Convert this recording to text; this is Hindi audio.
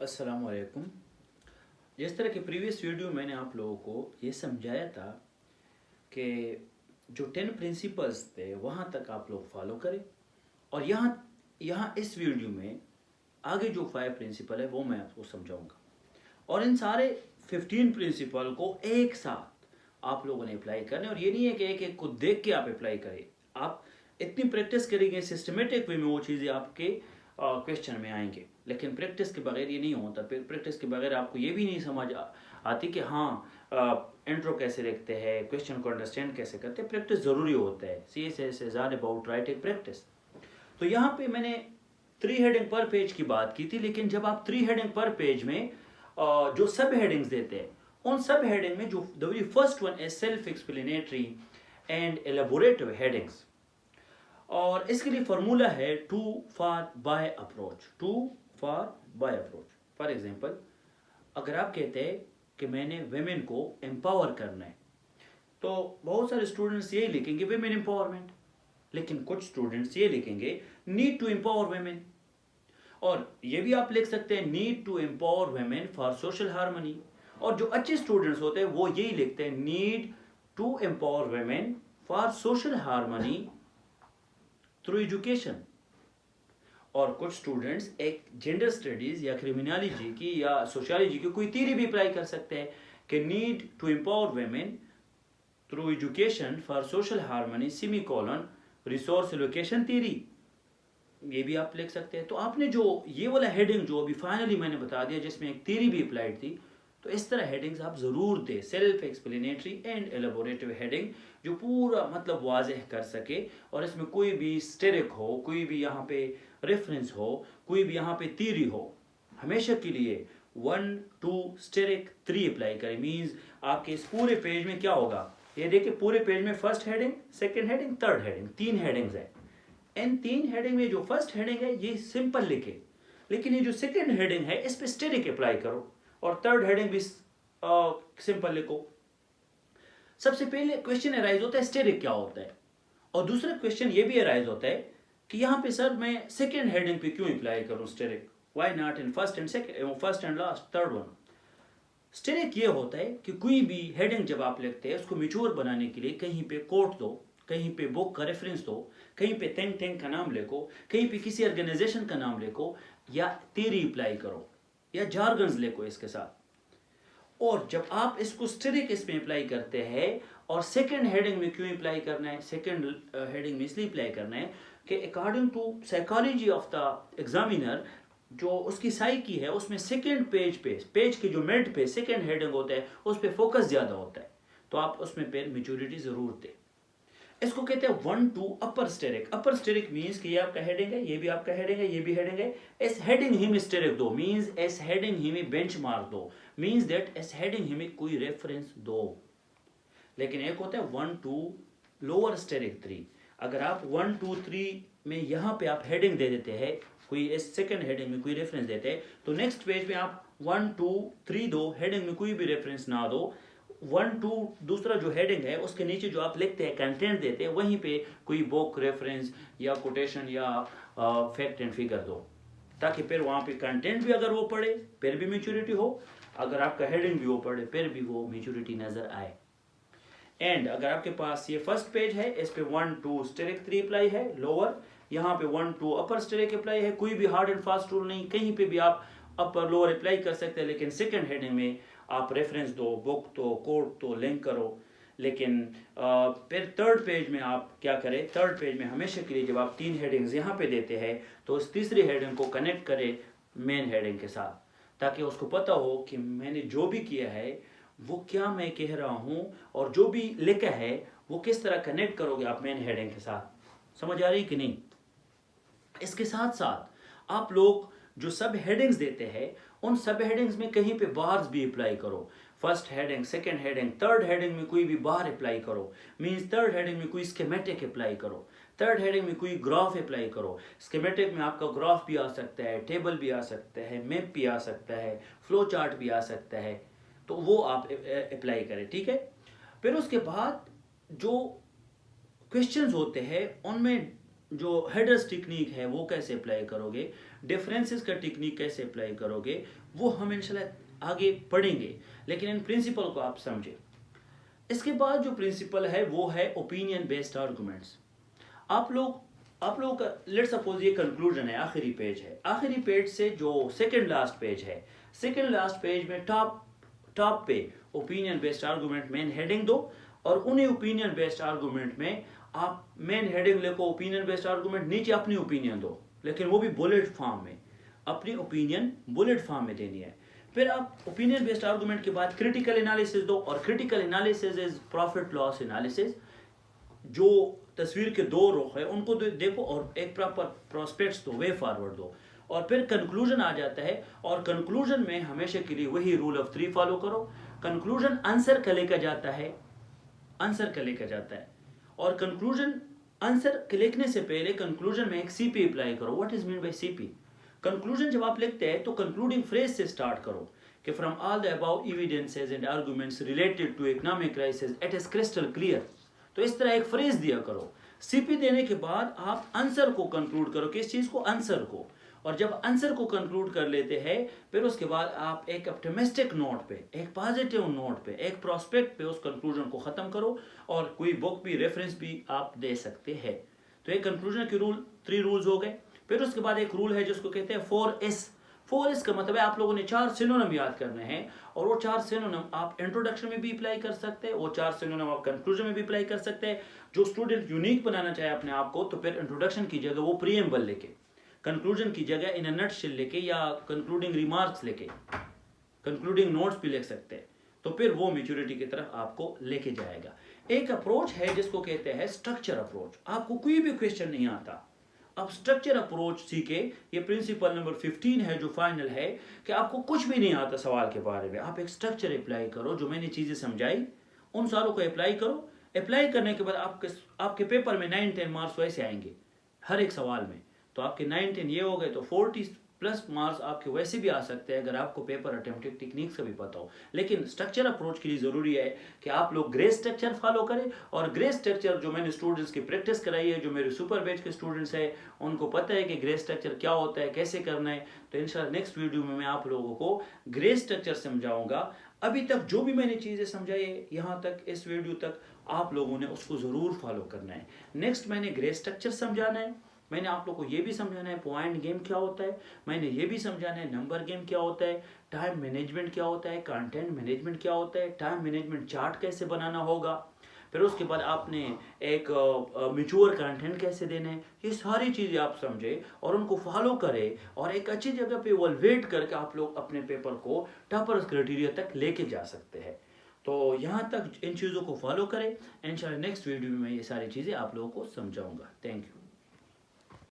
अस्सलाम वालेकुम। जिस तरह के प्रीवियस वीडियो मैंने आप लोगों को ये समझाया था कि जो 10 प्रिंसिपल्स थे वहाँ तक आप लोग फॉलो करें, और यहाँ यहाँ इस वीडियो में आगे जो 5 प्रिंसिपल है वो मैं आपको समझाऊंगा। और इन सारे 15 प्रिंसिपल को एक साथ आप लोगों ने अप्लाई करने, और ये नहीं है कि एक एक को देख के आप अप्लाई करें। आप इतनी प्रैक्टिस करेंगे सिस्टमेटिक वे में, वो चीज़ें आपके क्वेश्चन में आएंगे। लेकिन प्रैक्टिस के बगैर ये नहीं होता। प्रैक्टिस के बगैर आपको ये भी नहीं समझ आती कि हाँ इंट्रो कैसे लिखते हैं, क्वेश्चन को अंडरस्टैंड कैसे करते हैं। प्रैक्टिस ज़रूरी होता है। CSS is all about writing practice. तो यहाँ पे मैंने 3 हेडिंग पर पेज की बात की थी, लेकिन जब आप 3 हेडिंग पर पेज में जो सब हेडिंग्स देते हैं, उन सब हेडिंग में जो the very first one is self explanatory and elaborative headings. और इसके लिए फॉर्मूला है two four by approach. Two four by approach. For example, अगर आप कहते हैं कि मैंने वेमेन को एम्पावर करना है, तो बहुत सारे स्टूडेंट्स यही लिखेंगे वेमेन एम्पावरमेंट, लेकिन कुछ स्टूडेंट्स ये लिखेंगे नीड टू एम्पावर वेमेन। और ये भी आप लिख सकते हैं need to empower women for social harmony. और जो अच्छे स्टूडेंट्स होते हैं वो यही लिखते हैं need to empower women for social harmony through education. और कुछ स्टूडेंट्स एक जेंडर स्टडीज या क्रिमिनोलॉजी की या सोशियोलॉजी की कोई थ्योरी भी अप्लाई कर सकते हैं कि need to empower women through education for social harmony semicolon resource allocation theory. ये भी आप लिख सकते हैं। तो आपने जो ये वाला हेडिंग जो अभी फाइनली मैंने बता दिया, जिसमें एक थ्योरी भी अप्लाइड थी, तो इस तरह हेडिंग्स आप जरूर दें। Self explanatory and elaborative heading जो पूरा मतलब वाज़ेह कर सके, और इसमें कोई भी स्टेरिक हो, कोई भी यहाँ पे रेफरेंस हो, कोई भी यहाँ पे थ्योरी हो। हमेशा के लिए 1 2 स्टेरिक 3 अप्लाई करें। मीन्स आपके इस पूरे पेज में क्या होगा, ये देखिए पूरे पेज में first heading, second heading, third heading, 3 headings है। इन 3 हेडिंग में जो फर्स्ट हेडिंग है ये सिंपल लिखे, लेकिन ये जो सेकेंड हेडिंग है इस पे स्टेरिक अप्लाई करो, और थर्ड हेडिंग भी सिंपल लिखो। सबसे पहले क्वेश्चन अराइज होता है स्टेरिक क्या होता है, और दूसरा क्वेश्चन ये भी अराइज होता है कि यहाँ पे सर मैं सेकेंड हेडिंग पे क्यों अप्लाई करूँ asterisk, why not in first and second, first and last third one. Asterisk ये होता है कि कोई भी हेडिंग जब आप लिखते हैं उसको मिच्योर बनाने के लिए कहीं पे कोट दो, कहीं पे बुक का रेफरेंस दो, कहीं पे थिंक टैंक का नाम लिखो, कहीं पे किसी ऑर्गेनाइजेशन का नाम लिखो, या थ्योरी अप्लाई करो, या जार्गन्स लिखो इसके साथ। और जब आप इसको स्टेरिक इसमें अप्लाई करते हैं, और सेकंड हेडिंग में क्यों अप्लाई करना है, सेकंड हेडिंग में इसलिए अप्लाई करना है कि according to psychology of the examiner, जो उसकी साइकी है उसमें सेकंड पेज पे, पेज के जो मिड पे सेकंड हेडिंग होता है उस पर फोकस ज़्यादा होता है। तो आप उसमें पे मेच्योरिटी ज़रूर दें। इसको कहते हैं 1 2 अपर स्टेरिक। अपर स्टेरिक मीन्स कि ये आपका हेडिंग है, ये भी आपका हेडिंग है, ये भी हेडिंग है। इस हेडिंग ही में स्टेरिक दो, मीन्स इस हेडिंग ही में बेंचमार्क दो, मीन्स दैट इस हेडिंग ही में कोई रेफरेंस दो। लेकिन एक होता है 1 2 लोअर स्टेरिक 3। अगर आप 1 2 3 में यहाँ पे आप हेडिंग दे देते हैं, कोई इस सेकंड हेडिंग में कोई रेफरेंस देते हैं, तो नेक्स्ट पेज में आप 1 2 3 दो, हेडिंग में कोई भी रेफरेंस ना दो। 1 2 दूसरा जो हेडिंग है उसके नीचे जो आप लिखते हैं कंटेंट देते हैं, वहीं पे कोई बुक रेफरेंस या कोटेशन या फैक्ट एंड फिगर दो, ताकि फिर वहाँ पे कंटेंट भी अगर वो पढ़े फिर भी मेच्योरिटी हो, अगर आपका हेडिंग भी वो पढ़े फिर भी वो मेच्योरिटी नजर आए। एंड अगर आपके पास ये फर्स्ट पेज है, इस पे 1 2 स्टेरिक 3 अप्लाई है लोअर, यहाँ पे 1 2 अपर स्टेरिक अप्लाई है। कोई भी हार्ड एंड फास्ट रूल नहीं, कहीं पे भी आप अपर लोअर अप्लाई कर सकते हैं, लेकिन सेकंड हेडिंग में आप रेफरेंस दो, बुक दो, कोट दो, लिंक करो। लेकिन फिर थर्ड पेज में आप क्या करें, थर्ड पेज में हमेशा के लिए जब आप 3 हेडिंग्स यहाँ पे देते हैं, तो उस तीसरी हेडिंग को कनेक्ट करें मेन हेडिंग के साथ, ताकि उसको पता हो कि मैंने जो भी किया है वो क्या मैं कह रहा हूँ, और जो भी लिखा है वो किस तरह कनेक्ट करोगे आप मेन हेडिंग के साथ। समझ आ रही कि नहीं। इसके साथ साथ आप लोग जो सब हेडिंग्स देते हैं, उन सब हेडिंग्स में कहीं पे बार्स भी अप्लाई करो। First heading, second heading, third heading में कोई भी बार अप्लाई करो। मींस थर्ड हेडिंग में कोई स्कीमेटिक अप्लाई करो, थर्ड हेडिंग में कोई ग्राफ अप्लाई करो। स्कीमेटिक में आपका ग्राफ भी आ सकता है, टेबल भी आ सकता है, मैप भी आ सकता है, फ्लो चार्ट भी आ सकता है, तो वो आप अप्लाई करें, ठीक है। फिर उसके बाद जो क्वेश्चंस होते हैं उनमें जो हेडर्स टेक्निक है वो कैसे अप्लाई करोगे, डिफरेंसेस का टेक्निक कैसे अप्लाई करोगे, वो हम इंशाल्लाह आगे पढ़ेंगे, लेकिन इन प्रिंसिपल को आप समझे। इसके बाद जो प्रिंसिपल है वो है ओपिनियन बेस्ड आर्गुमेंट्स। आप लोग का लेट्स सपोज ये कंक्लूजन है, आखिरी पेज है, आखिरी पेज से जो सेकंड लास्ट पेज है, सेकंड लास्ट पेज में टॉप पे opinion based argument main heading दो, और उन्हीं ओपिनियन बेस्ड आर्गुमेंट में आप मेन हेडिंग लिखो ओपिनियन बेस्ड आर्गुमेंट, नीचे अपनी ओपिनियन दो, लेकिन वो भी बुलेट फॉर्म में, अपनी ओपिनियन बुलेट फॉर्म में देनी है। फिर आप ओपिनियन बेस्ड आर्गुमेंट के बाद क्रिटिकल एनालिसिस दो, और critical analysis is profit loss analysis. जो तस्वीर के दो रुख है उनको देखो, और एक प्रॉपर प्रोस्पेक्ट्स दो, वे फॉरवर्ड दो, और फिर कंक्लूजन आ जाता है। और कंक्लूजन में हमेशा के लिए वही रूल ऑफ 3 फॉलो करो। कंक्लूजन आंसर का लेकर जाता है, आंसर का लेकर जाता है, और कंक्लूजन आंसर के लिखने से पहले कंक्लूजन में एक सीपी अप्लाई करो। What is mean by CP? Conclusion जब आप लिखते हैं तो कंक्लूडिंग फ्रेज से स्टार्ट करो कि from all the above evidences and arguments related to economic crisis it is crystal clear. तो इस तरह एक फ्रेज दिया करो। सीपी देने के बाद आप आंसर को कंक्लूड करो, किस चीज को? आंसर को। और जब आंसर को कंक्लूड कर लेते हैं, फिर उसके बाद आप एक ऑप्टिमिस्टिक नोट पे, एक पॉजिटिव नोट पे, एक प्रोस्पेक्ट पे उस कंक्लूजन को खत्म करो, और कोई बुक भी, रेफरेंस भी आप दे सकते हैं। तो एक कंक्लूजन के रूल 3 रूल्स हो गए। फिर उसके बाद एक रूल है जिसको कहते हैं 4S। 4S का मतलब है आप लोगों ने 4 सिनोनिम याद करने हैं, और वो 4 सिनोनिम आप इंट्रोडक्शन में भी अप्लाई कर सकते हैं, वो 4 सिनोनिम आप कंक्लूजन में भी अप्लाई कर सकते हैं। जो स्टूडेंट यूनिक बनाना चाहे अपने आप को, तो फिर इंट्रोडक्शन की जगह वो प्रीएम्बल लेके, कंक्लूजन की जगह इन अ नटशेल लेके, या कंक्लूडिंग रिमार्क्स लेके, कंक्लूडिंग नोट्स भी लिख सकते हैं। तो फिर वो मैच्योरिटी की तरफ आपको लेके जाएगा। एक अप्रोच है जिसको कहते हैं स्ट्रक्चर अप्रोच। आपको कोई भी क्वेश्चन नहीं आता, आप स्ट्रक्चर अप्रोच सीखे। ये प्रिंसिपल नंबर 15 है जो फाइनल है, कि आपको कुछ भी नहीं आता सवाल के बारे में, आप एक स्ट्रक्चर अप्लाई करो। जो मैंने चीजें समझाई उन सारों को अप्लाई करो। अप्लाई करने के बाद आपके पेपर में 9-10 मार्क्स वैसे आएंगे हर एक सवाल में। तो आपके 9-10 ये हो गए, तो 40+ मार्क्स आपके वैसे भी आ सकते हैं अगर आपको पेपर अटेम्प्टिंग टेक्निक्स का भी पता हो। लेकिन स्ट्रक्चर अप्रोच के लिए ज़रूरी है कि आप लोग ग्रे स्ट्रक्चर फॉलो करें। और ग्रे स्ट्रक्चर जो मैंने स्टूडेंट्स की प्रैक्टिस कराई है, जो मेरे सुपर बैच के स्टूडेंट्स हैं, उनको पता है कि ग्रे स्ट्रक्चर क्या होता है, कैसे करना है। तो इंशाल्लाह नेक्स्ट वीडियो में मैं आप लोगों को ग्रे स्ट्रक्चर समझाऊंगा। अभी तक जो भी मैंने चीज़ें समझाई है यहाँ तक, इस वीडियो तक, आप लोगों ने उसको ज़रूर फॉलो करना है। नेक्स्ट मैंने ग्रे स्ट्रक्चर समझाना है, मैंने आप लोग को ये भी समझाना है पॉइंट गेम क्या होता है, मैंने ये भी समझाना है नंबर गेम क्या होता है, टाइम मैनेजमेंट क्या होता है, कंटेंट मैनेजमेंट क्या होता है, टाइम मैनेजमेंट चार्ट कैसे बनाना होगा, फिर उसके बाद आपने एक मैच्योर कंटेंट कैसे देना है। ये सारी चीज़ें आप समझे और उनको फॉलो करें, और एक अच्छी जगह पे इवैल्यूएट करके आप लोग अपने पेपर को टॉपर्स क्राइटेरिया तक लेके जा सकते हैं। तो यहाँ तक इन चीज़ों को फॉलो करें। इंशाल्लाह नेक्स्ट वीडियो में ये सारी चीज़ें आप लोगों को समझाऊंगा। Thank you.